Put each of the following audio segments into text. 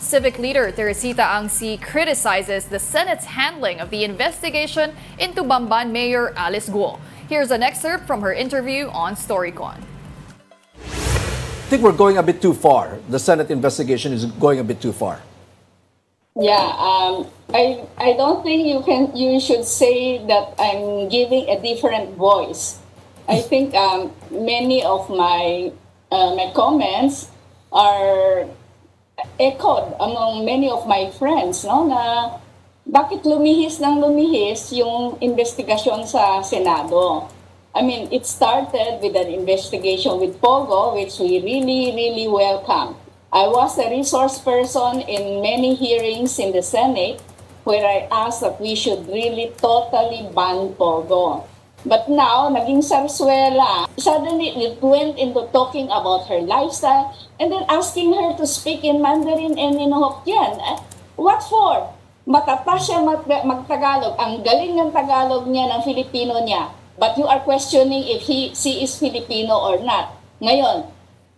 Civic leader Teresita Angsi criticizes the Senate's handling of the investigation into Bamban Mayor Alice Guo. Here's an excerpt from her interview on Storycon. I think we're going a bit too far. The Senate investigation is going a bit too far. Yeah, I don't think you should say that I'm giving a different voice. I think many of my comments are echoed among many of my friends, no, na bakit lumihis yung investigasyon sa Senado. I mean, it started with an investigation with Pogo, which we really welcome. I was a resource person in many hearings in the Senate where I asked that we should really totally ban Pogo. But now, naging sarsuela. Suddenly, it went into talking about her lifestyle and then asking her to speak in Mandarin and in Hokkien. What for? Matata siya mag-Tagalog. Ang galing ng Tagalog niya, ng Filipino niya. But you are questioning if she is Filipino or not. Ngayon,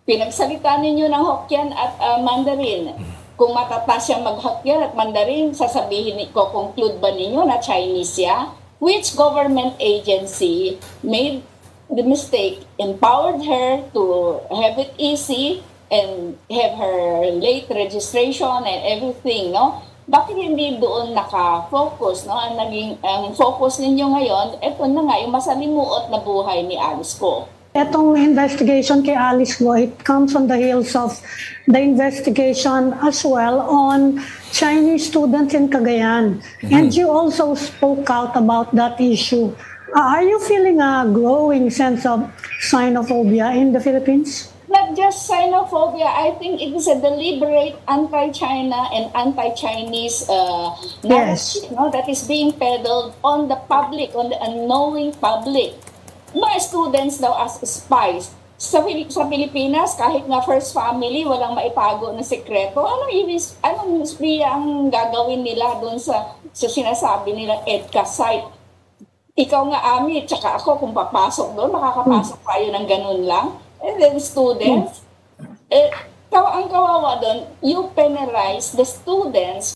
pinagsalita ninyo ng Hokkien at Mandarin. Kung matata siya mag-Hokkien at Mandarin, sasabihin ko, conclude ba ninyo na Chinese siya? Which government agency made the mistake, empowered her to have it easy and have her late registration and everything, no? Bakit hindi doon naka-focus, no? Ang focus ninyo ngayon, eto na nga, yung masalimuot na buhay ni Alice Guo. Etong investigation kay Alice Guo, it comes on the heels of the investigation as well on Chinese students in Cagayan. And you also spoke out about that issue. Are you feeling a growing sense of xenophobia in the Philippines? Not just xenophobia, I think it is a deliberate anti-China and anti-Chinese narrative, no, that is being peddled on the public, on the unknowing public. Mga students daw as spies. Sa Pilipinas, kahit nga first family, walang maitago na sekreto. Anong espiya ang gagawin nila doon sa sinasabi nila EDCA site? Ikaw nga, Ami, tsaka ako, kung papasok doon, makakapasok tayo ng ganun lang. And then students, ang kawawa doon, you penalize the students